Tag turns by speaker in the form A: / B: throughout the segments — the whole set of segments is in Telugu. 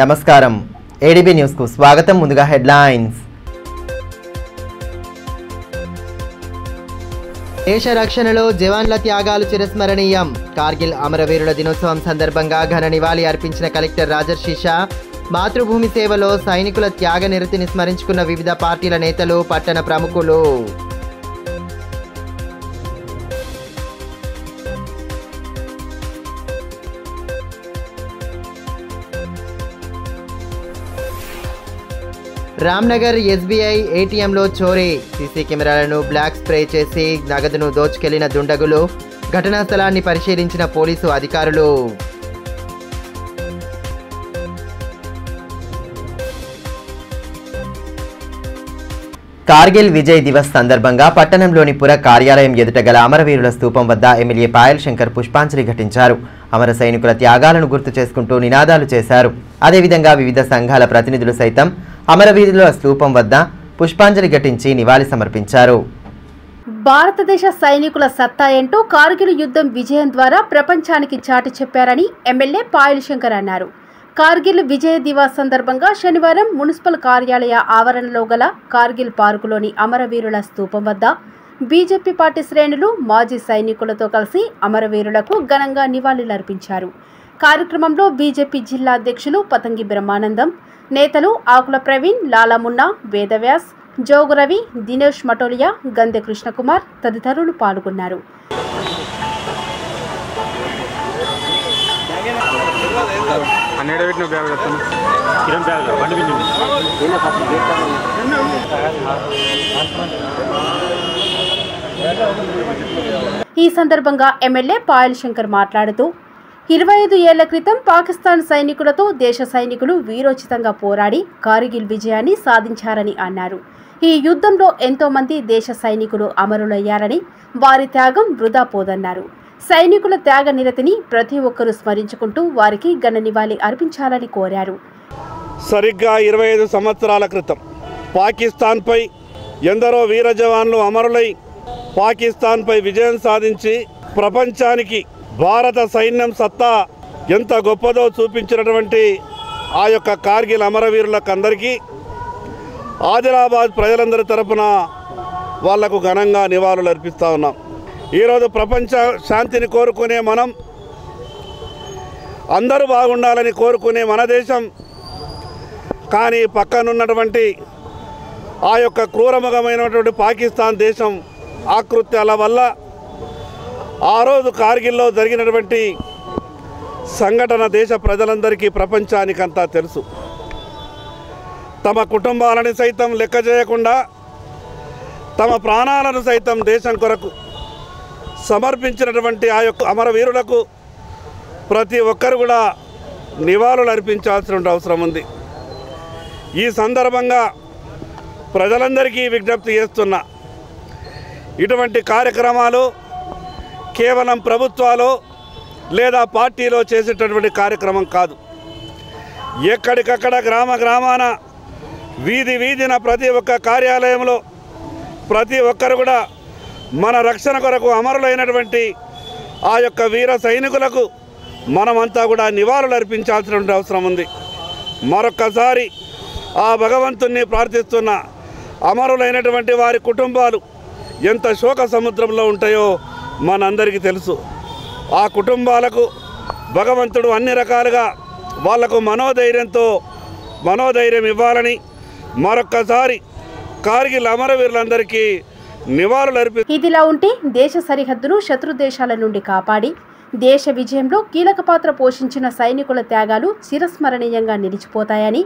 A: నమస్కారం ఏడీబీ న్యూస్ కు స్వాగతం. ముందుగా హెడ్లైన్స్. దేశ రక్షణలో జవాన్ల త్యాగాలు చిరస్మరణీయం. కార్గిల్ అమరవీరుల దినోత్సవం సందర్భంగా ఘన నివాళి అర్పించిన కలెక్టర్ రాజర్షి షా. మాతృభూమి సేవలో సైనికుల త్యాగ నిరతిని స్మరించుకున్న వివిధ పార్టీల నేతలు, పట్టణ ప్రముఖులు. రామ్నగర్ ఎస్బీఐ ఏటీఎంలో చోరీ. సీసీ కెమెరాలను బ్లాక్ స్ప్రే చేసి నగదును దోచుకెళ్లిన దుండగులు. ఘటనా స్థలాన్ని పరిశీలించిన పోలీసు అధికారులు. కార్గిల్ విజయ్ దివస్ సందర్భంగా పట్టణంలోని పుర కార్యాలయం ఎదుట గల అమరవీరుల స్తూపం వద్ద ఎమ్మెల్యే పాయల్ శంకర్ పుష్పాంజలి ఘటించారు. అమర సైనికుల త్యాగాలను గుర్తు చేసుకుంటూ నినాదాలు చేశారు. అదేవిధంగా వివిధ సంఘాల ప్రతినిధులు సైతం అమరవీరుల స్తూపం వద్ద పుష్పాంజలి ఘటించి నివాళి సమర్పించారు.
B: భారతదేశ సైనికుల సత్తా ఏంటో కార్గిల్ యుద్ధం విజయం ద్వారా ప్రపంచానికి చాటి చెప్పారని ఎమ్మెల్యే పాయల్ శంకర్ అన్నారు. కార్గిల్ విజయ్ దివాస్ సందర్భంగా శనివారం మున్సిపల్ కార్యాలయ ఆవరణలో గల కార్గిల్ పార్కులోని అమరవీరుల స్తూపం వద్ద బీజేపీ పార్టీ శ్రేణులు మాజీ సైనికులతో కలిసి అమరవీరులకు ఘనంగా నివాళులర్పించారు. కార్యక్రమంలో బీజేపీ జిల్లా అధ్యక్షులు పతంగి బ్రహ్మానందం, నేతలు ఆకుల ప్రవీణ్, లాలామున్నా, వేదవ్యాస్, జోగు రవి, దినేష్ మటోలియా, గంధె కృష్ణకుమార్ తదితరులు పాల్గొన్నారు. ఈ సందర్భంగా ఎమ్మెల్యే పాయల్ శంకర్ మాట్లాడుతూ 25 ఏళ్ల క్రితం పాకిస్తాన్ సైనికులతో దేశ సైనికులు వీరోచితంగా పోరాడి కార్గిల్ విజయాన్ని సాధించారని అన్నారు. ఈ యుద్ధంలో ఎంతో మంది దేశ సైనికులు అమరులయ్యారని, వారి త్యాగం వృధా పోదన్నారు. సైనికుల త్యాగ నిరతిని ప్రతి ఒక్కరూ స్మరించుకుంటూ వారికి ఘన నివాళి అర్పించాలని కోరారు.
C: సరిగ్గా 25 సంవత్సరాల క్రితం పాకిస్తాన్పై ఎందరో వీర జవాన్లు అమరులై పాకిస్తాన్పై విజయం సాధించి ప్రపంచానికి భారత సైన్యం సత్తా ఎంత గొప్పదో చూపించినటువంటి ఆ యొక్క కార్గిల్ అమరవీరులకు అందరికీ ఆదిలాబాద్ ప్రజలందరి తరపున వాళ్లకు ఘనంగా నివాళులు అర్పిస్తూ ఉన్నాం. ఈరోజు ప్రపంచ శాంతిని కోరుకునే మనం, అందరూ బాగుండాలని కోరుకునే మన దేశం, కానీ పక్కనున్నటువంటి ఆ యొక్క క్రూరముఖమైనటువంటి పాకిస్తాన్ దేశం ఆకృత్యాల వల్ల ఆ రోజు కార్గిల్లో జరిగినటువంటి సంఘటన దేశ ప్రజలందరికీ, ప్రపంచానికంతా తెలుసు. తమ కుటుంబాలను సైతం లెక్క చేయకుండా తమ ప్రాణాలను సైతం దేశం కొరకు సమర్పించినటువంటి ఆ యొక్క అమరవీరులకు ప్రతి ఒక్కరు కూడా నివాళులు అర్పించాల్సిన అవసరం ఉంది. ఈ సందర్భంగా ప్రజలందరికీ విజ్ఞప్తి చేస్తున్నా, ఇటువంటి కార్యక్రమాలు కేవలం ప్రభుత్వాలు లేదా పార్టీలో చేసేటటువంటి కార్యక్రమం కాదు. ఎక్కడికక్కడ గ్రామ గ్రామాన, వీధి వీధిన, ప్రతి ఒక్క కార్యాలయంలో ప్రతి ఒక్కరు కూడా మన రక్షణ కొరకు అమరులైనటువంటి ఆ యొక్క వీర సైనికులకు మనమంతా కూడా నివాళులు అర్పించాల్సినటువంటి అవసరం ఉంది. మరొక్కసారి ఆ భగవంతుణ్ణి ప్రార్థిస్తున్న, అమరులైనటువంటి వారి కుటుంబాలు ఎంత శోక సముద్రంలో ఉంటాయో మనందరికీ తెలుసు. ఆ కుటుంబాలకు భగవంతుడు అన్ని రకాలుగా వాళ్లకు మనోధైర్యం ఇవ్వాలని మరొక్కసారి కార్గిల్ అమరవీరులందరికీ నివాళులు అర్పించారు.
B: ఇదిలా ఉంటే దేశ సరిహద్దును శత్రు దేశాల నుండి కాపాడి దేశ విజయంలో కీలక పాత్ర పోషించిన సైనికుల త్యాగాలు చిరస్మరణీయంగా నిలిచిపోతాయని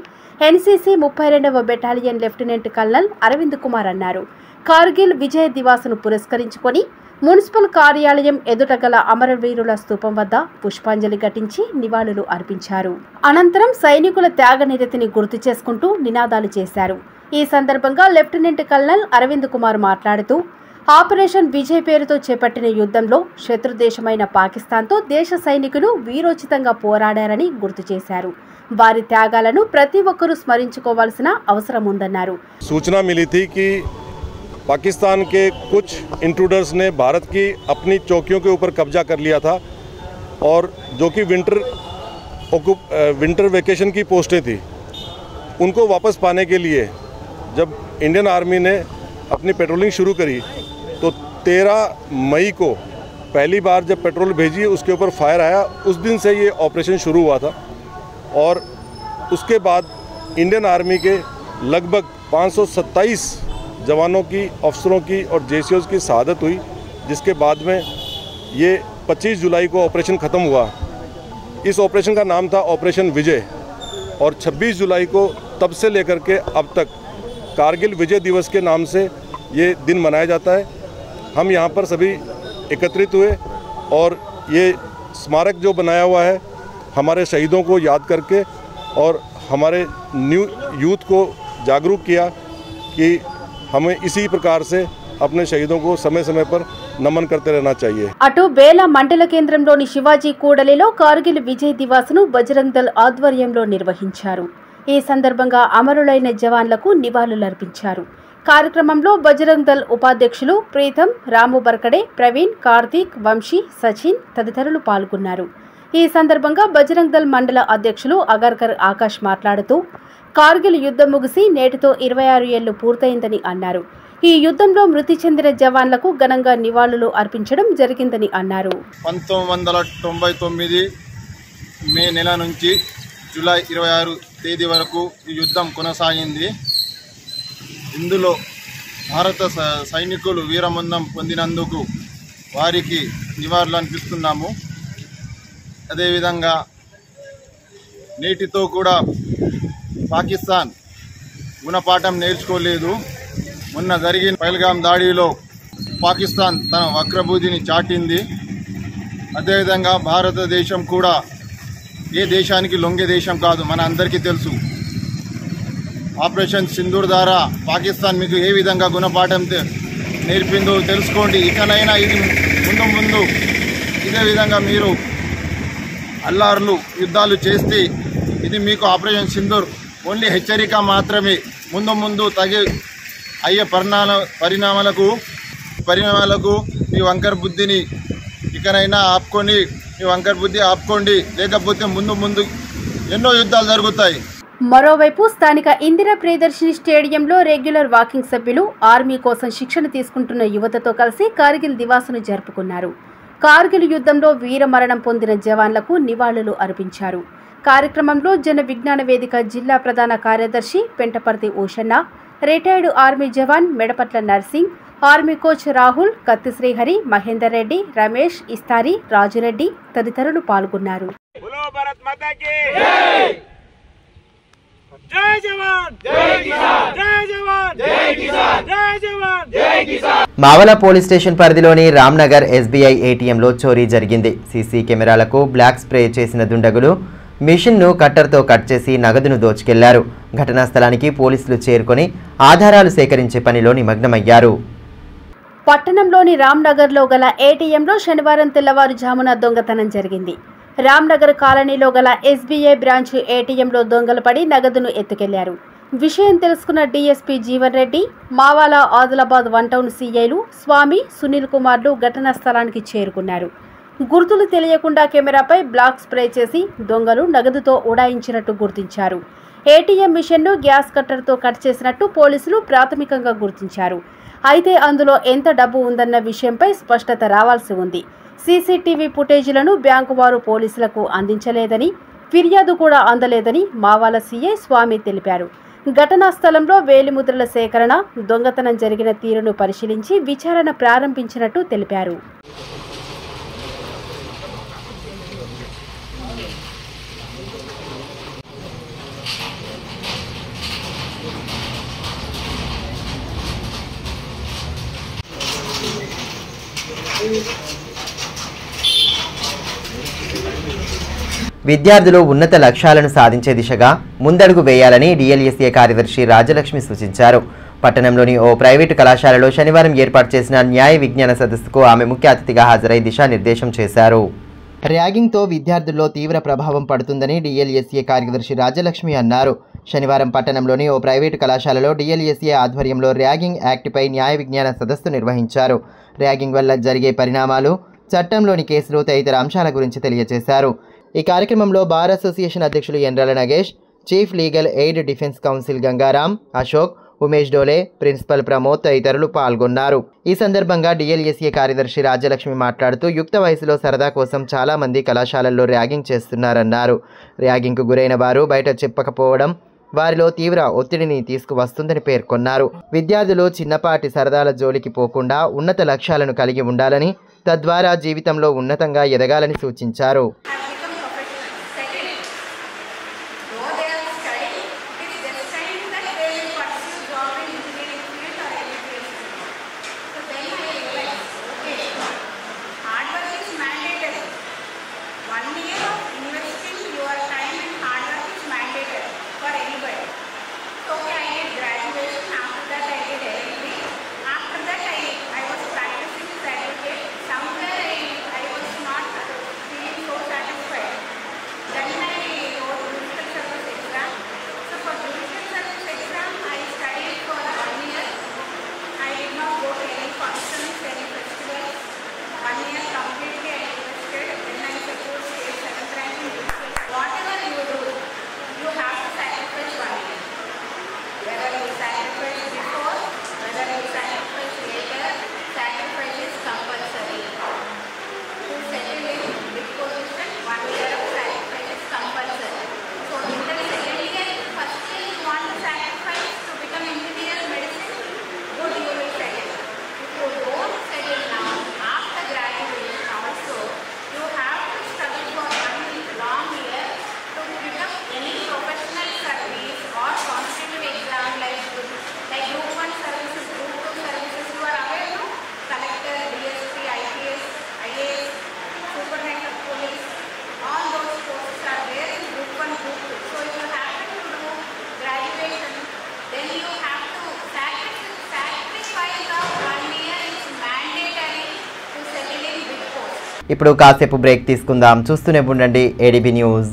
B: ఎన్సీసీ 32వ battalion lieutenant colonel Aravind Kumar అన్నారు. కార్గిల్ విజయ్ దివాస్ను పురస్కరించుకొని మున్సిపల్ కార్యాలయం ఎదుట గల అమరవీరుల స్తూపం వద్ద పుష్పాంజలి ఘటించి నివాళులు అర్పించారు. అనంతరం సైనికుల త్యాగ నిరతిని గుర్తు చేసుకుంటూ నినాదాలు చేశారు. ఈ సందర్భంగా లెఫ్టినెంట్ కల్నల్ అరవింద్ కుమార్ మాట్లాడుతూ ఆపరేషన్ విజయ్ పేరుతో చేపట్టిన యుద్ధంలో శత్రు దేశమైన పాకిస్తాన్తో దేశ సైనికులు వీరోచితంగా పోరాడారని గుర్తు చేశారు. వారి త్యాగాలను ప్రతి ఒక్కరూ స్మరించుకోవాల్సిన అవసరం ఉందన్నారు.
D: सूचना मिली थी कि पाकिस्तान के कुछ इंट्रूडर्स ने भारत की अपनी चौकियों के ऊपर कब्जा कर लिया था और जो कि विंटर विंटर वेकेशन की पोस्टें थी, उनको वापस पाने के लिए जब इंडियन आर्मी ने अपनी पेट्रोलिंग शुरू करी तो 13 मई को पहली बार जब पेट्रोल भेजी उसके ऊपर फायर आया। उस दिन से ये ऑपरेशन शुरू हुआ था और उसके बाद इंडियन आर्मी के लगभग 527 जवानों की, अफसरों की और जेसीओज़ की शहादत हुई, जिसके बाद में ये 25 जुलाई को ऑपरेशन ख़त्म हुआ। इस ऑपरेशन का नाम था ऑपरेशन विजय और 26 जुलाई को तब से लेकर के अब तक कारगिल विजय दिवस के नाम से ये दिन मनाया जाता है। हम यहाँ पर सभी एकत्रित हुए और ये स्मारक जो बनाया हुआ है हमारे शहीदों को याद करके और हमारे न्यू यूथ को जागरूक किया कि हमें इसी प्रकार से अपने शहीदों को समय समय पर నమన్ करते रहना चाहिए।
B: అటు బేలా మండల కేంద్రంలోని శివాజీ కూడలిలో కార్గిల్ విజయ్ దివాస్ను బజరంగ్ దళ్ ఆధ్వర్యంలో నిర్వహించారు. ఈ సందర్భంగా అమరులైన జవాన్లకు నివాళులర్పించారు. కార్యక్రమంలో బజరంగ్ దళ్ ఉపాధ్యక్షులు ప్రీతం, రాము బర్కడే, ప్రవీణ్, కార్తీక్, వంశీ, సచిన్ తదితరులు పాల్గొన్నారు. ఈ సందర్భంగా బజరంగ్ దళ్ మండల అధ్యక్షులు అగర్కర్ ఆకాష్ మాట్లాడుతూ కార్గిల్ యుద్ధం ముగిసి నేటితో 26 ఏళ్లు పూర్తయిందని అన్నారు. ఈ యుద్ధంలో మృతి చెందిన జవాన్లకు ఘనంగా నివాళులు అర్పించడం జరిగిందని అన్నారు.
E: 1999 మే నెల నుంచి జూలై 26 తేదీ వరకు ఈ యుద్ధం కొనసాగింది. ఇందులో భారత సైనికులు వీరమరణం పొందినందుకు వారికి నివాళులు అర్పిస్తున్నాము. అదేవిధంగా నేటితో కూడా పాకిస్తాన్ గుణపాఠం నేర్చుకోలేదు. మొన్న జరిగిన పహల్గాం దాడిలో పాకిస్తాన్ తన వక్రబుద్ధిని చాటింది. అదేవిధంగా భారతదేశం కూడా ఏ దేశానికి లొంగే దేశం కాదు, మన అందరికీ తెలుసు. ఆపరేషన్ సింధూర్ ద్వారా పాకిస్తాన్ మీకు ఏ విధంగా గుణపాఠం నేర్పిందో తెలుసుకోండి. ఇకనైనా ఇది ముందు ఇదే విధంగా మీరు అల్లారులు యుద్ధాలు చేస్తే ఇది మీకు ఆపరేషన్ సింధూర్ ఓన్లీ హెచ్చరిక మాత్రమే. ముందు అయ్యే పరిణామాలకు మీ వంకర బుద్ధిని ఇకనైనా ఆపుకొని మీ వంకర బుద్ధి ఆపుకోండి, లేకపోతే ముందు ఎన్నో యుద్ధాలు జరుగుతాయి.
B: మరోవైపు స్థానిక ఇందిరా ప్రియదర్శిని స్టేడియంలో రెగ్యులర్ వాకింగ్ సభ్యులు ఆర్మీ కోసం శిక్షణ తీసుకుంటున్న యువతతో కలిసి కార్గిల్ దివాసును జరుపుకున్నారు. కార్గిల్ యుద్ధంలో వీరమరణం పొందిన జవాన్లకు నివాళులు అర్పించారు. కార్యక్రమంలో జన విజ్ఞాన వేదిక జిల్లా ప్రధాన కార్యదర్శి పెంటపర్తి ఓషన్న, రిటైర్డ్ ఆర్మీ జవాన్ మెడపట్ల నర్సింగ్, ఆర్మీ కోచ్ రాహుల్, కత్తి శ్రీహరి, మహేందర్ రెడ్డి, రమేష్, ఇస్తారి, రాజురెడ్డి తదితరులు పాల్గొన్నారు.
A: మావల పోలీస్ స్టేషన్ పరిధిలోని రామ్నగర్ ఎస్బీఐ ఏటీఎంలో చోరీ జరిగింది. సీసీ కెమెరాలకు బ్లాక్ స్ప్రే చేసిన దుండగులు మిషన్ను కట్టర్తో కట్ చేసి నగదును దోచుకెళ్లారు. ఘటనా స్థలానికి పోలీసులు చేరుకొని ఆధారాలు సేకరించే పనిలో నిమగ్నమయ్యారు.
B: పట్టణంలోని రామ్నగర్లో గల ఏటీఎంలో శనివారం తెల్లవారుజామున దొంగతనం జరిగింది. రామ్నగర్ కాలనీలో గల ఎస్బీఐ బ్రాంచ్ ఏటీఎంలో దొంగలు పడి నగదును ఎత్తుకెళ్లారు. విషయం తెలుసుకున్న డీఎస్పీ జీవన్ రెడ్డి, మావాల ఆదిలాబాద్ 1 టౌన్ సీఐలు స్వామి, సునీల్ కుమార్లు ఘటనా స్థలానికి చేరుకున్నారు. గుర్తులు తెలియకుండా కెమెరాపై బ్లాక్ స్ప్రే చేసి దొంగలు నగదుతో ఉడాయించినట్టు గుర్తించారు. ఏటీఎం మిషన్ను గ్యాస్ కట్టర్తో కట్ చేసినట్టు పోలీసులు ప్రాథమికంగా గుర్తించారు. అయితే అందులో ఎంత డబ్బు ఉందన్న విషయంపై స్పష్టత రావాల్సి ఉంది. సీసీటీవీ ఫుటేజీలను బ్యాంకు వారు పోలీసులకు అందించలేదని, ఫిర్యాదు కూడా అందలేదని మావాల సీఐ స్వామి తెలిపారు. ఘటనా స్థలంలో వేలిముద్రల సేకరణ, దొంగతనం జరిగిన తీరును పరిశీలించి విచారణ ప్రారంభించినట్టు తెలిపారు.
A: విద్యార్థులు ఉన్నత లక్ష్యాలను సాధించే దిశగా ముందడుగు వేయాలని డిఎల్ఎస్ఏ కార్యదర్శి రాజలక్ష్మి సూచించారు. పట్టణంలోని ఓ ప్రైవేటు కళాశాలలో శనివారం ఏర్పాటు చేసిన న్యాయ విజ్ఞాన సదస్సుకు ఆమె ముఖ్య అతిథిగా హాజరై దిశానిర్దేశం చేశారు. ర్యాగింగ్తో విద్యార్థుల్లో తీవ్ర ప్రభావం పడుతుందని డిఎల్ఎస్ఏ కార్యదర్శి రాజలక్ష్మి అన్నారు. శనివారం పట్టణంలోని ఓ ప్రైవేటు కళాశాలలో డిఎల్ఎస్ఏ ఆధ్వర్యంలో ర్యాగింగ్ యాక్ట్పై న్యాయ విజ్ఞాన సదస్సు నిర్వహించారు. ర్యాగింగ్ వల్ల జరిగే పరిణామాలు, చట్టంలోని కేసులు తదితర అంశాల గురించి తెలియజేశారు. ఈ కార్యక్రమంలో బార్ అసోసియేషన్ అధ్యక్షులు Endrala Nagesh, chief legal aid defence counsel Gangaram, Ashok, Umesh Dole, principal Pramod తదితరులు పాల్గొన్నారు. ఈ సందర్భంగా డిఎల్ఎస్ఏ కార్యదర్శి రాజ్యలక్ష్మి మాట్లాడుతూ యుక్త వయసులో సరదా కోసం చాలా మంది కళాశాలల్లో ర్యాగింగ్ చేస్తున్నారన్నారు. ర్యాగింగ్కు గురైన వారు బయట చెప్పకపోవడం వారిలో తీవ్ర ఒత్తిడిని తీసుకువస్తుందని పేర్కొన్నారు. విద్యార్థులు చిన్నపాటి సరదాల జోలికి పోకుండా ఉన్నత లక్ష్యాలను కలిగి ఉండాలని, తద్వారా జీవితంలో ఉన్నతంగా ఎదగాలని సూచించారు. ఇప్పుడు కాసేపు బ్రేక్ తీసుకుందాం. చూస్తూనే ఉండండి ADB news.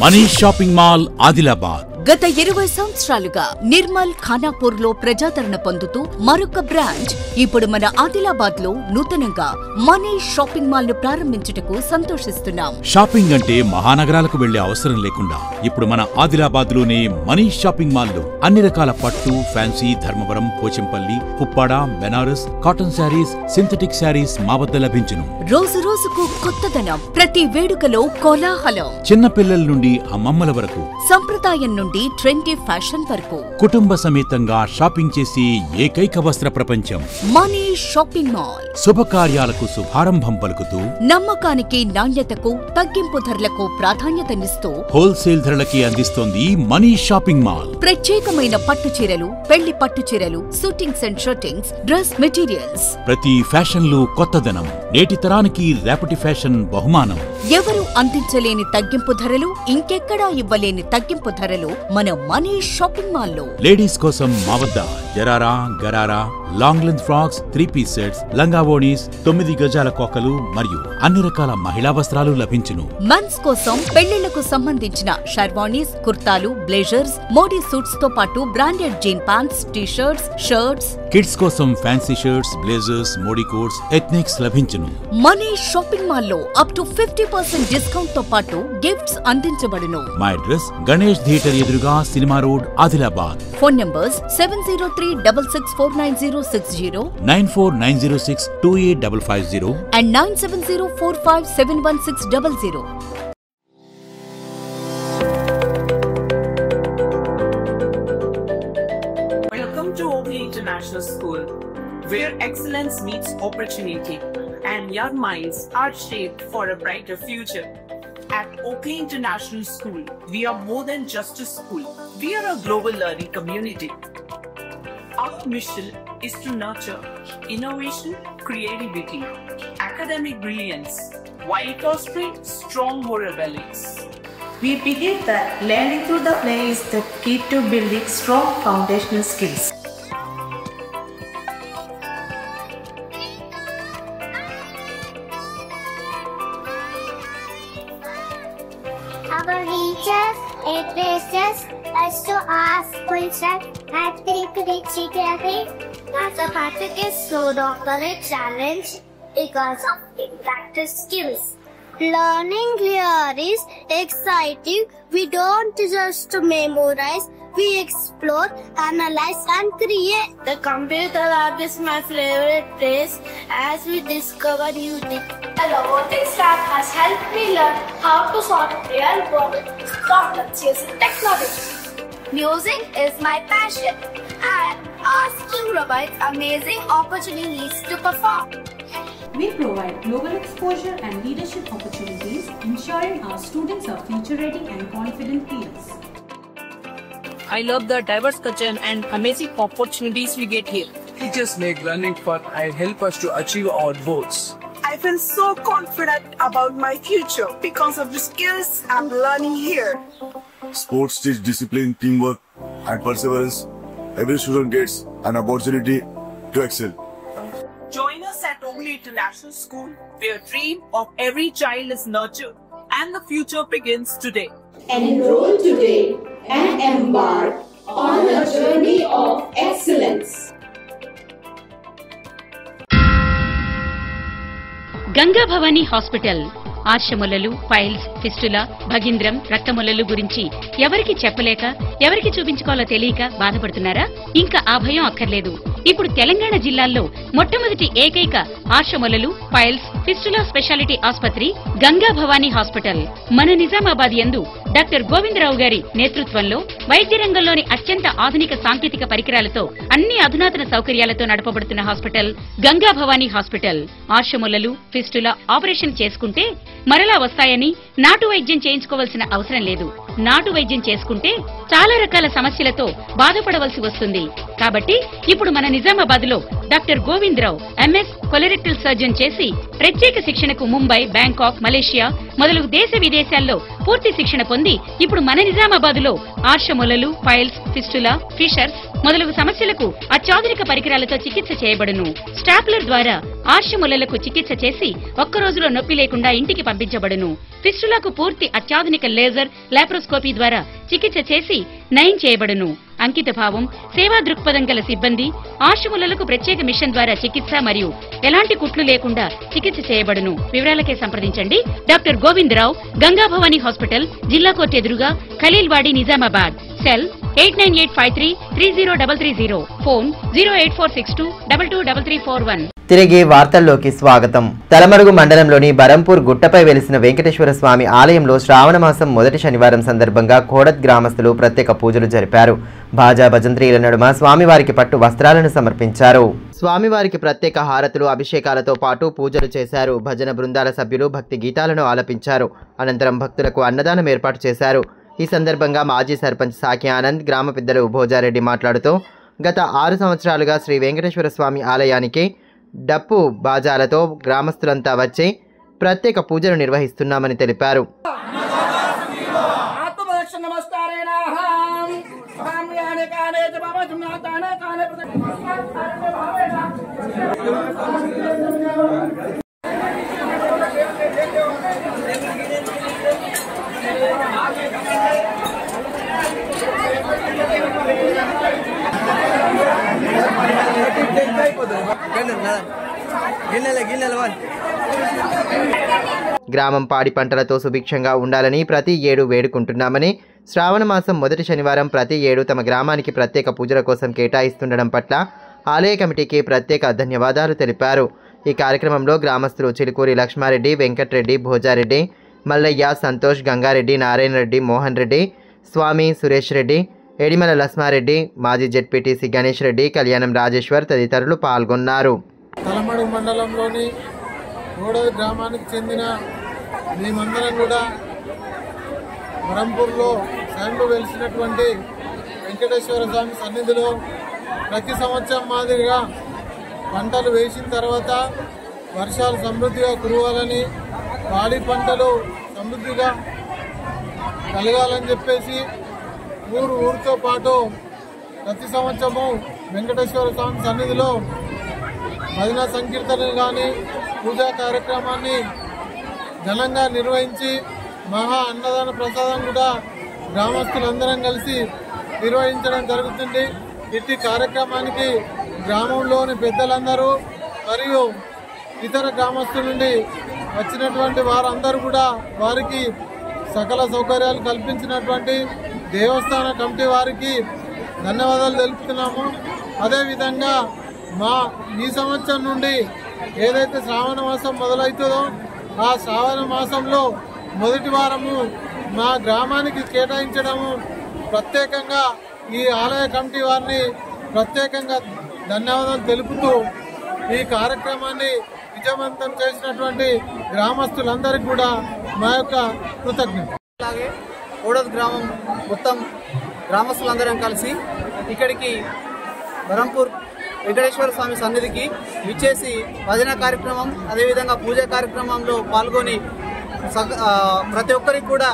F: Manish shopping mall Adilabad
G: గత 20 సంవత్సరాలుగా నిర్మల్ ఖానాపూర్ లో ప్రజాదరణ పొందుతూ మరొక బ్రాంచ్ ఇప్పుడు మన ఆదిలాబాద్ లో నూతనంగా మనీష్ షాపింగ్ మాల్ ను ప్రారంభించుటకు సంతోషిస్తున్నాం.
F: షాపింగ్ అంటే మహానగరాలకు వెళ్లే అవసరం లేకుండా ఇప్పుడు మన ఆదిలాబాద్ లోనే మనీష్ షాపింగ్ మాల్ లో అన్ని రకాల పట్టు, fancy, Dharmavaram, Pochampalli, Puppada, Banaras, cotton saris, synthetic saris మా వద్ద లభించును.
G: రోజు రోజుకు కొత్తదనం, ప్రతి వేడుకలో కోలాహలం.
F: చిన్న పిల్లల నుండి అమ్మమ్మల వరకు,
G: సంప్రదాయం నుండి ట్రెండీ ఫ్యాషన్ వరకు
F: కుటుంబ సమేతంగా షాపింగ్ చేసి ఏకైక వస్త్ర ప్రపంచం
G: మనీష్ షాపింగ్ మాల్.
F: శుభకార్యాలకు శుభారంభం పలుకుతూ,
G: నమ్మకానికి, నాణ్యతకు, తగ్గింపు ధరలకు ప్రాధాన్యతనిస్తూ
F: హోల్సేల్ ధరలకి అందిస్తోంది మనీష్ షాపింగ్ మాల్.
G: ప్రత్యేకమైన పట్టు చీరలు, పెళ్లి పట్టు చీరలు, shootings and shirtings, dress materials.
F: ప్రతి ఫ్యాషన్ లో కొత్తదనం, నేటి తరానికి రేపటి ఫ్యాషన్ బహుమానం.
G: ఎవరు అందించలేని తగ్గింపు ధరలు, ఇంకెక్కడా ఇవ్వలేని తగ్గింపు ధరలు మన మనీష్ షాపింగ్ మాల్ లో.
F: లేడీస్ కోసం మా వద్ద జరారా, gharara, long length frocks, 3-piece sets, లంగావోణీస్, 9 గజాల కోకలు మరియు అన్ని రకాల మహిళా వస్త్రాలు లభించును.
G: మెన్స్ కోసం పెళ్లిళ్లకు సంబంధించిన షర్వాణీస్, కుర్తాలు, బ్లేజర్స్, మోడీ సూట్స్ తో పాటు branded jean pants, T shirts, shirts.
F: Kids కోసం fancy shirts, blazers, Modi coats, ethnics లభించును.
G: మనీష్ షాపింగ్ మాల్ లో అప్ టు 50% డిస్కౌంట్ తో పాటు గిఫ్ట్స్ అందించబడును.
F: మా అడ్రస్ గణేష్ థియేటర్ ఎదురుగా, cinema road, Adilabad.
G: Phone numbers 703664060,
F: 9490628550
G: and 9704571600.
H: Welcome to Oakley International School, where excellence meets opportunity and young minds are shaped for a brighter future. At Oakley International School, we are more than just a school. We are a global learning community. Our mission is to nurture innovation, creativity, academic brilliance, while fostering strong moral values.
I: We believe that learning through the play is the key to building strong foundational skills.
J: Our teachers encourage us to ask questions and think critically. Mathematics is so not a challenge because of practice skills. Learning here is exciting. We don't just memorize, we explore, analyze and create. The computer lab is my favorite place as we discover new things. The robotics lab has helped me learn how to solve real world problems using technology. Music is my passion and asking provides amazing opportunities to perform.
K: We provide global exposure and leadership opportunities, ensuring our students are future-ready and confident peers.
L: I love the diverse culture and amazing opportunities we get here.
M: Teachers make learning fun and help us to achieve our goals.
N: I feel so confident about my future because of the skills I'm learning here.
O: Sports teach discipline, teamwork, and perseverance. Every student gets an opportunity to excel.
H: Join us at Ogli International School, where dream of every child is nurtured and the future begins today.
P: Enroll today and embark on a journey of excellence.
Q: Ganga Bhavani hospital ఆర్షములలు, ఫైల్స్, ఫిస్టులా, భగింద్రం, రక్తములలు గురించి ఎవరికి చెప్పలేక ఎవరికి చూపించుకోవాలో తెలియక బాధపడుతున్నారా? ఇంకా ఆ భయం అక్కర్లేదు. ఇప్పుడు తెలంగాణ జిల్లాల్లో మొట్టమొదటి ఏకైక ఆర్షములలు, ఫైల్స్, ఫిస్టులా స్పెషాలిటీ ఆసుపత్రి గంగా భవానీ హాస్పిటల్ మన నిజామాబాద్ యందు డాక్టర్ గోవిందరావు గారి నేతృత్వంలో వైద్య రంగంలోని అత్యంత ఆధునిక సాంకేతిక పరికరాలతో అన్ని అధునాతన సౌకర్యాలతో నడపబడుతున్న హాస్పిటల్ గంగా భవానీ హాస్పిటల్. ఆర్షములలు, ఫిస్టులా ఆపరేషన్ చేసుకుంటే మరలా వస్తాయని నాటు వైద్యం చేయించుకోవాల్సిన అవసరం లేదు. నాటు వైద్యం చేసుకుంటే చాలా రకాల సమస్యలతో బాధపడవలసి వస్తుంది. కాబట్టి ఇప్పుడు మన నిజామాబాద్ లో doctor Govindarao MS colorectal surgeon చేసి ప్రత్యేక శిక్షణకు ముంబై, బ్యాంకాక్, మలేషియా మొదలగు దేశ విదేశాల్లో పూర్తి శిక్షణ పొంది ఇప్పుడు మన నిజామాబాద్ లో ఆర్షములలు, ఫైల్స్, ఫిస్టులా, ఫిషర్స్ మొదలగు సమస్యలకు అత్యాధునిక పరికరాలతో చికిత్స చేయబడును. స్టాప్లర్ ద్వారా ఆర్షములలకు చికిత్స చేసి ఒక్క రోజులో నొప్పి లేకుండా ఇంటికి పంపించబడును. ఫిస్టులకు పూర్తి అత్యాధునిక లేజర్, లాప్రోస్కోపీ ద్వారా చికిత్స చేసి నయం చేయబడును. అంకిత భావం, సేవా దృక్పథం గల సిబ్బంది, ఆర్షములలకు ప్రత్యేక మిషన్ ద్వారా చికిత్స మరియు ఎలాంటి కుట్లు లేకుండా చికిత్స చేయబడును. వివరాలకే సంప్రదించండి డాక్టర్ గోవిందరావు, గంగా భవానీ హాస్పిటల్, జిల్లా కోర్టు ఎదురుగా, ఖలీల్వాడి, నిజామాబాద్. Cell 8985330330, phone 08462223341.
A: తిరిగి వార్తల్లోకి స్వాగతం. తలమరుగు మండలంలోని బరంపూర్ గుట్టపై వెలిసిన వెంకటేశ్వర స్వామి ఆలయంలో శ్రావణ మాసం మొదటి శనివారం సందర్భంగా కోడత్ గ్రామస్తులు ప్రత్యేక పూజలు జరిపారు. బాజా భజంత్రీల నడుమ స్వామివారికి పట్టు వస్త్రాలను సమర్పించారు. స్వామివారికి ప్రత్యేక హారతులు, అభిషేకాలతో పాటు పూజలు చేశారు. భజన బృందాల సభ్యులు భక్తి గీతాలను ఆలపించారు. అనంతరం భక్తులకు అన్నదానం ఏర్పాటు చేశారు. ఈ సందర్భంగా మాజీ సర్పంచ్ సాకి ఆనంద్, గ్రామ పెద్దలు భోజారెడ్డి మాట్లాడుతూ గత 6 సంవత్సరాలుగా శ్రీ వెంకటేశ్వర స్వామి ఆలయానికి డప్పు బాజాలతో గ్రామస్తులంతా వచ్చి ప్రత్యేక పూజలు నిర్వహిస్తున్నామని తెలిపారు. గ్రామం పాడి పంటలతో సుభిక్షంగా ఉండాలని ప్రతి ఏడు వేడుకుంటున్నామని, శ్రావణ మాసం మొదటి శనివారం ప్రతి ఏడు తమ గ్రామానికి ప్రత్యేక పూజల కోసం కేటాయిస్తుండడం పట్ల ఆలయ కమిటీకి ప్రత్యేక ధన్యవాదాలు తెలిపారు. ఈ కార్యక్రమంలో గ్రామస్తులు చిలుకూరి లక్ష్మారెడ్డి, వెంకట్రెడ్డి, భోజారెడ్డి, మల్లయ్య, సంతోష్, గంగారెడ్డి, నారాయణ రెడ్డి, మోహన్ రెడ్డి, స్వామి, సురేష్ రెడ్డి, ఎడిమల లస్మారెడ్డి, మాజీ జెడ్పీటీసీ గణేష్ రెడ్డి, కళ్యాణం రాజేశ్వర్ తదితరులు పాల్గొన్నారు.
R: తలమడుగు మండలంలోని కోడూరు గ్రామానికి చెందిన మేమందరం కూడా బరంపూర్లో స్వయంలో వెలిసినటువంటి వెంకటేశ్వర స్వామి సన్నిధిలో ప్రతి సంవత్సరం మాదిరిగా పంటలు వేసిన తర్వాత వర్షాలు సమృద్ధిగా కురవాలని, పాడి పంటలు సమృద్ధిగా కలగాలని చెప్పేసి ఊరితో పాటు ప్రతి సంవత్సరము వెంకటేశ్వర స్వామి సన్నిధిలో భజన సంకీర్తనలు కానీ పూజా కార్యక్రమాన్ని ఘనంగా నిర్వహించి మహా అన్నదాన ప్రసాదం కూడా గ్రామస్తులందరం కలిసి నిర్వహించడం జరుగుతుంది. ఇట్టి కార్యక్రమానికి గ్రామంలోని పెద్దలందరూ మరియు ఇతర గ్రామస్తుల నుండి వచ్చినటువంటి వారందరూ కూడా వారికి సకల సౌకర్యాలు కల్పించినటువంటి దేవస్థాన కమిటీ వారికి ధన్యవాదాలు తెలుపుతున్నాము. అదేవిధంగా ఈ సంవత్సరం నుండి ఏదైతే శ్రావణ మాసం మొదలవుతుందో ఆ శ్రావణ మాసంలో మొదటి వారము మా గ్రామానికి కేటాయించడము ప్రత్యేకంగా ఈ ఆలయ కమిటీ వారిని ప్రత్యేకంగా ధన్యవాదాలు తెలుపుతూ ఈ కార్యక్రమాన్ని విజయవంతం చేసినటువంటి గ్రామస్తులందరికీ కూడా మా యొక్క కృతజ్ఞత.
S: అలాగే ఓడద్ గ్రామం మొత్తం గ్రామస్తులందరం కలిసి ఇక్కడికి బరంపూర్ వెంకటేశ్వర స్వామి సన్నిధికి విచ్చేసి భజన కార్యక్రమం అదేవిధంగా పూజ కార్యక్రమంలో పాల్గొని ప్రతి ఒక్కరికి కూడా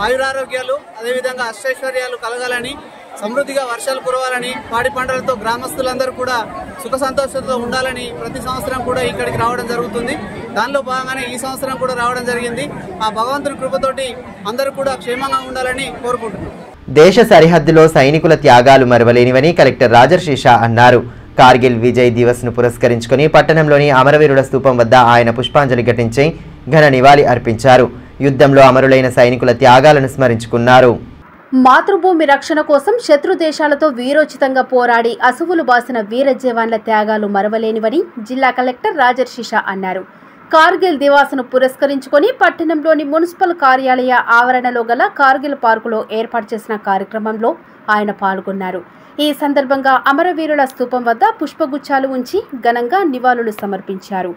S: ఆయురారోగ్యాలు అదేవిధంగా అష్టైశ్వర్యాలు కలగాలని సమృద్ధిగా వర్షాలు కురవాలని పాడి పంటలతో గ్రామస్తులందరూ కూడా సుఖ సంతోషంతో ఉండాలని ప్రతి సంవత్సరం కూడా ఇక్కడికి రావడం జరుగుతుంది. దానిలో భాగంగానే ఈ సంవత్సరం కూడా రావడం జరిగింది. ఆ భగవంతుని కృపతోటి అందరూ కూడా క్షేమంగా ఉండాలని కోరుకుంటున్నాం.
A: దేశ సరిహద్దులో సైనికుల త్యాగాలు మరవలేనివని కలెక్టర్ రాజర్షి షా అన్నారు. కార్గిల్ విజయ్ దివస్ ను పురస్కరించుకుని పట్టణంలోని అమరవీరుల స్తూపం వద్ద ఆయన పుష్పాంజలి ఘటించి ఘన నివాళి అర్పించారు. యుద్ధంలో అమరులైన సైనికుల త్యాగాలను స్మరించుకున్నారు.
B: మాతృభూమి రక్షణ కోసం శత్రు దేశాలతో వీరోచితంగా పోరాడి అసువులు బాసిన వీర జవాన్ల త్యాగాలు మరవలేనివని జిల్లా కలెక్టర్ రాజర్షి షా అన్నారు. కార్గిల్ దివాస్ను పురస్కరించుకొని పట్టణంలోని మున్సిపల్ కార్యాలయ ఆవరణలో గల కార్గిల్ పార్కులో ఏర్పాటు చేసిన కార్యక్రమంలో ఆయన పాల్గొన్నారు. ఈ సందర్భంగా అమరవీరుల స్తూపం వద్ద పుష్పగుచ్చాలు ఉంచి ఘనంగా నివాళులు సమర్పించారు.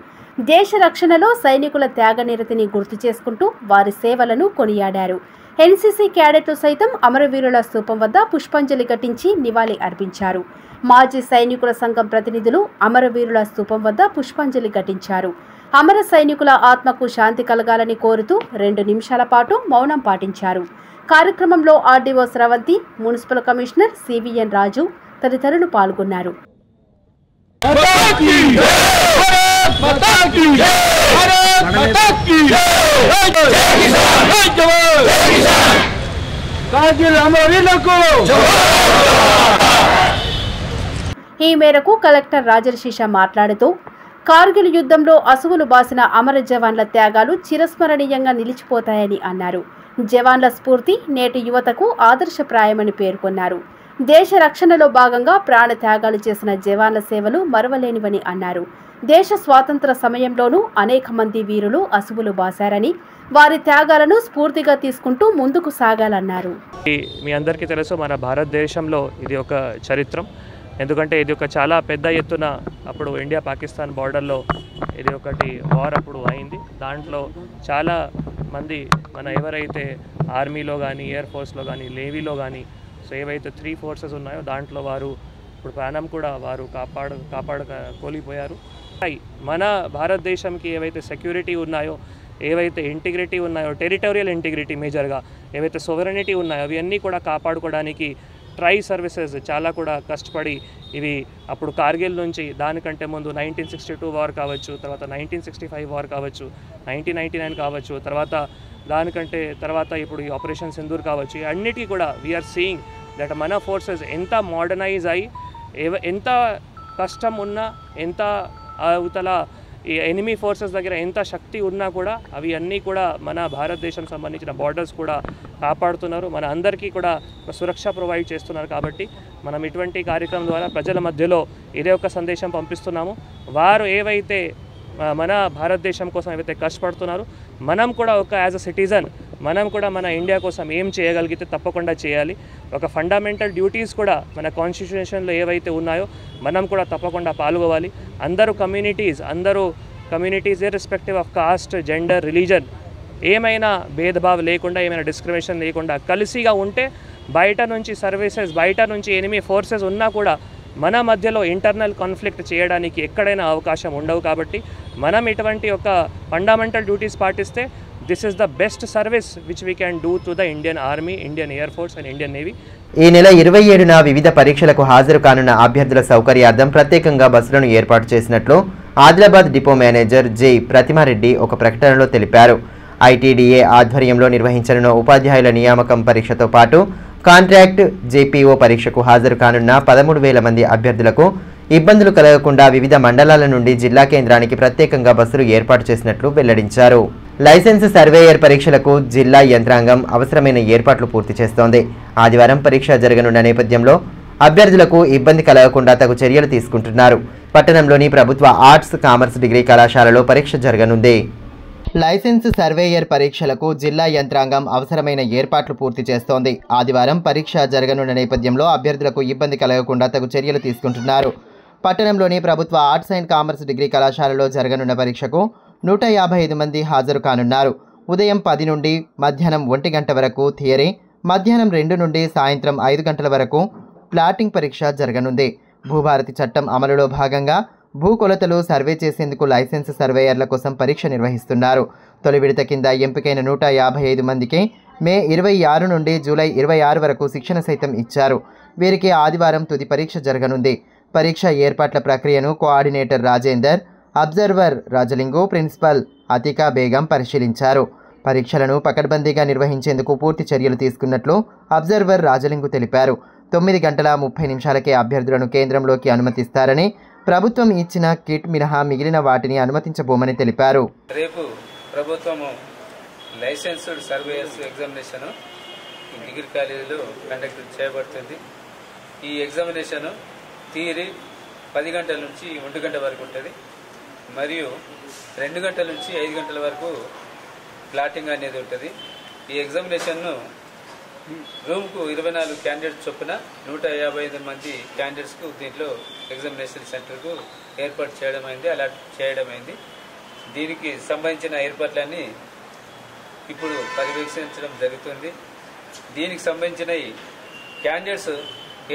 B: దేశ రక్షణలో సైనికుల త్యాగనిరతిని గుర్తు చేసుకుంటూ వారి సేవలను కొనియాడారు. ఎన్సీసీ క్యాడెట్లు సైతం అమరవీరుల స్తూపం వద్ద పుష్పాంజలి ఘటించి నివాళి అర్పించారు. మాజీ సైనికుల సంఘం ప్రతినిధులు అమరవీరుల స్తూపం వద్ద పుష్పాంజలి ఘటించారు. అమర సైనికుల ఆత్మకు శాంతి కలగాలని కోరుతూ 2 నిమిషాల పాటు మౌనం పాటించారు. కార్యక్రమంలో ఆర్డీఓ స్రవంతి, మున్సిపల్ కమిషనర్ సివిఎన్ రాజు తదితరులు పాల్గొన్నారు. ఈ మేరకు కలెక్టర్ రాజర్షి షా మాట్లాడుతూ కార్గిల్ యుద్ధంలో అసువులు బాసిన అమర జవాన్ల త్యాగాలు చిరస్మరణీయంగా నిలిచిపోతాయని అన్నారు. జవాన్ల స్ఫూర్తి నేటి యువతకు ఆదర్శప్రాయమని పేర్కొన్నారు. దేశ రక్షణలో భాగంగా ప్రాణ త్యాగాలు చేసిన జవాన్ల సేవలు మరవలేనివని అన్నారు. దేశ స్వాతంత్ర సమయంలోనూ అనేక మంది వీరులు అసువులు బాసారని వారి త్యాగాలను స్ఫూర్తిగా తీసుకుంటూ ముందుకు సాగాలన్నారు.
T: మీ అందరికీ తెలుసు, మన భారతదేశంలో ఇది ఒక చరిత్రం. ఎందుకంటే ఇది ఒక చాలా పెద్ద ఎత్తున అప్పుడు ఇండియా పాకిస్తాన్ బార్డర్లో ఇది ఒకటి వార్ అప్పుడు అయింది. దాంట్లో చాలా మంది మన ఎవరైతే ఆర్మీలో కానీ, ఎయిర్ ఫోర్స్లో కానీ, నేవీలో కానీ, సో ఏవైతే 3 ఫోర్సెస్ ఉన్నాయో దాంట్లో వారు ఇప్పుడు ప్రాణం కూడా వారు కోల్పోయారు. మన భారతదేశంకి ఏవైతే సెక్యూరిటీ ఉన్నాయో, ఏవైతే ఇంటిగ్రిటీ ఉన్నాయో, టెరిటోరియల్ ఇంటిగ్రిటీ మేజర్గా ఏవైతే సోవరెనిటీ ఉన్నాయో అవన్నీ కూడా కాపాడుకోవడానికి ట్రై సర్వీసెస్ చాలా కూడా కష్టపడి ఇవి అప్పుడు కార్గిల్ నుంచి దానికంటే ముందు 1962 వార్ కావచ్చు, తర్వాత 1965 వార్ కావచ్చు, 1999 కావచ్చు, దానికంటే తర్వాత ఇప్పుడు ఈ ఆపరేషన్ సింధూర్ కావచ్చు, అన్నిటికీ కూడా వీఆర్ సీయింగ్ దట్ మన ఫోర్సెస్ ఎంత మోడర్నైజ్ అయ్యి ఎంత కష్టం ఉన్నా, ఎంత అవతల ఈ ఎనిమీ ఫోర్సెస్ దగ్గర ఎంత శక్తి ఉన్నా కూడా అవి అన్నీ కూడా మన భారతదేశం సంబంధించిన బార్డర్స్ కూడా కాపాడుతున్నారు, మన అందరికీ కూడా సురక్ష ప్రొవైడ్ చేస్తున్నారు. కాబట్టి మనం ఇటువంటి కార్యక్రమం ద్వారా ప్రజల మధ్యలో ఇదే ఒక సందేశం పంపిస్తున్నాము. వారు ఏవైతే మన భారతదేశం కోసం ఏవైతే కష్టపడుతున్నారు, మనం కూడా ఒక యాజ్ అ సిటిజన్ మనం కూడా మన ఇండియా కోసం ఏం చేయగలిగితే తప్పకుండా చేయాలి. ఒక ఫండమెంటల్ డ్యూటీస్ కూడా మన కాన్స్టిట్యూషన్లో ఏవైతే ఉన్నాయో మనం కూడా తప్పకుండా పాల్గొవాలి. అందరూ communities irrespective of cost, gender, religion ఏమైనా భేదభావం లేకుండా, ఏమైనా డిస్క్రిమినేషన్ లేకుండా కలిసిగా ఉంటే బయట నుంచి సర్వీసెస్, బయట నుంచి ఎనిమీ ఫోర్సెస్ ఉన్నా కూడా మన మధ్యలో ఇంటర్నల్ కాన్ఫ్లిక్ట్ చేయడానికి ఎక్కడైనా అవకాశం ఉండవు. కాబట్టి మనం ఇటువంటి ఒక ఫండమెంటల్ డ్యూటీస్ పాటిస్తే this is the best service which we can do to the Indian army, Indian air force and Indian navy.
A: ఈ నెల 27న వివిధ పరీక్షలకు హాజరు కానున్న అభ్యర్థుల సౌకర్యార్థం ప్రత్యేకంగా బస్సులను ఏర్పాటు చేసినట్లు Adilabad depot manager J Pratima Reddy ఒక ప్రకటనలో తెలిపారు. ఐటీడీఏ ఆధ్వర్యంలో నిర్వహించనున్న ఉపాధ్యాయుల నియామకం పరీక్షతో పాటు కాంట్రాక్ట్ జేపీఓ పరీక్షకు హాజరు కానున్న 13,000 మంది అభ్యర్థులకు ఇబ్బందులు కలగకుండా వివిధ మండలాల నుండి జిల్లా కేంద్రానికి ప్రత్యేకంగా బస్సులు ఏర్పాటు చేసినట్లు వెల్లడించారు. లైసెన్స్ సర్వేయర్ పరీక్షలకు జిల్లా యంత్రాంగం అవసరమైన ఏర్పాట్లు పూర్తి చేస్తోంది. ఆదివారం పరీక్ష జరగనున్న నేపథ్యంలో అభ్యర్థులకు ఇబ్బంది కలగకుండా తగు చర్యలు తీసుకుంటున్నారు. పట్టణంలోని ప్రభుత్వ ఆర్ట్స్ కామర్స్ డిగ్రీ కళాశాలలో పరీక్ష జరగనుంది. లైసెన్స్ సర్వేయర్ పరీక్షలకు జిల్లా యంత్రాంగం అవసరమైన ఏర్పాట్లు పూర్తి చేస్తోంది. ఆదివారం పరీక్ష జరగనున్న నేపథ్యంలో అభ్యర్థులకు ఇబ్బంది కలగకుండా తగు చర్యలు తీసుకుంటున్నారు. పట్టణంలోని ప్రభుత్వ ఆర్ట్స్ అండ్ కామర్స్ డిగ్రీ కళాశాలలో జరగనున్న పరీక్షకు 155 మంది హాజరు కానున్నారు. ఉదయం 10 నుండి మధ్యాహ్నం 1 గంట వరకు థియరీ, మధ్యాహ్నం 2 నుండి సాయంత్రం 5 గంటల వరకు ప్లాటింగ్ పరీక్ష జరగనుంది. భూభారతి చట్టం అమలులో భాగంగా భూ కొలతలు సర్వే చేసేందుకు లైసెన్స్ సర్వేయర్ల కోసం పరీక్ష నిర్వహిస్తున్నారు. తొలి విడత కింద ఎంపికైన 155 మందికి మే 26 నుండి జూలై 26 వరకు శిక్షణ సైతం ఇచ్చారు. వీరికి ఆదివారం తుది పరీక్ష జరగనుంది. పరీక్ష ఏర్పాట్ల ప్రక్రియను coordinator Rajender, observer Rajalingu, principal Atika Begum పరిశీలించారు. పరీక్షలను పకడ్బందీగా నిర్వహించేందుకు పూర్తి చర్యలు తీసుకున్నట్లు అబ్జర్వర్ రాజలింగు తెలిపారు. 9 గంటల 30 నిమిషాలకే అభ్యర్థులను కేంద్రంలోకి అనుమతిస్తారని, ప్రభుత్వం ఇచ్చిన కిట్ మినహా మిగిలిన వాటిని అనుమతించబోమని తెలిపారు.
U: రేపు ప్రభుత్వము లైసెన్స్డ్ సర్వేయర్స్ ఎగ్జామినేషన్ డిగ్రీ కాలేజీలో కండక్ట్ చేయబడుతుంది. ఈ ఎగ్జామినేషన్ థియరీ 10 గంటల నుంచి 1 గంట వరకు ఉంటుంది. మరియు 2 గంటల నుంచి 5 గంటల వరకు ప్లాటింగ్ అనేది ఉంటుంది. ఈ ఎగ్జామినేషన్ను రూమ్కు 24 క్యాండిడేట్స్ చొప్పున 155 మంది క్యాండిడేట్స్కు దీంట్లో ఎగ్జామినేషన్ సెంటర్కు ఏర్పాటు అలాట్ చేయడమైంది. దీనికి సంబంధించిన ఏర్పాట్లన్నీ ఇప్పుడు పర్యవేక్షించడం జరుగుతుంది. దీనికి సంబంధించిన క్యాండిడేట్స్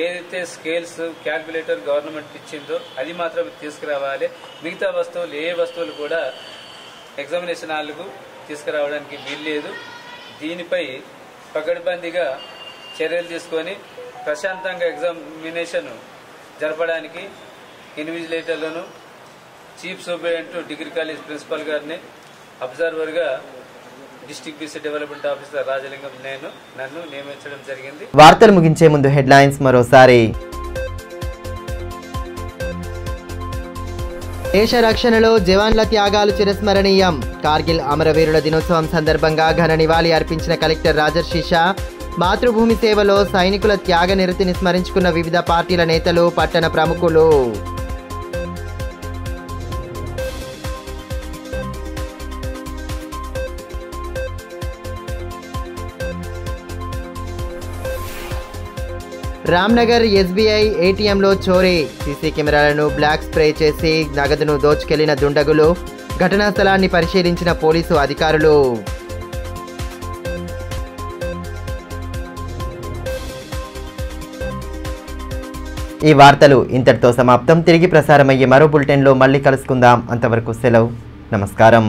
U: ఏదైతే స్కేల్స్ క్యాల్కులేటర్ గవర్నమెంట్ ఇచ్చిందో అది మాత్రం తీసుకురావాలి. మిగతా వస్తువులు ఏ వస్తువులు కూడా ఎగ్జామినేషన్ హాల్కు తీసుకురావడానికి వీల్లేదు. దీనిపై పకడ్బందీగా చర్యలు తీసుకొని ప్రశాంతంగా ఎగ్జామినేషన్ జరపడానికి ఇన్విజిలేటర్లను, chief superintendent degree college principal గారిని, అబ్జర్వర్గా district BC development officer Rajalingam నన్ను నియమించడం జరిగింది.
A: వార్తలు ముగించే ముందు హెడ్లైన్స్ మరోసారి. దేశ రక్షణలో జవాన్ల త్యాగాలు చిరస్మరణీయం. కార్గిల్ అమరవీరుల దినోత్సవం సందర్భంగా ఘన నివాళి అర్పించిన కలెక్టర్ రాజర్షి షా. మాతృభూమి సేవలో సైనికుల త్యాగ నిరతిని స్మరించుకున్న వివిధ పార్టీల నేతలు, పట్టణ ప్రముఖులు. రామ్నగర్ ఎస్బీఐ ఏటీఎంలో చోరీ. సీసీ కెమెరాలను బ్లాక్ స్ప్రే చేసి నగదును దోచుకెళ్లిన దుండగులు. ఘటనా స్థలాన్ని పరిశీలించిన పోలీసు అధికారులు. ఈ వార్తలు ఇంతటితో సమాప్తం. తిరిగి ప్రసారమయ్యే మరో బులెటిన్లో మళ్ళీ కలుసుకుందాం. అంతవరకు సెలవు. నమస్కారం.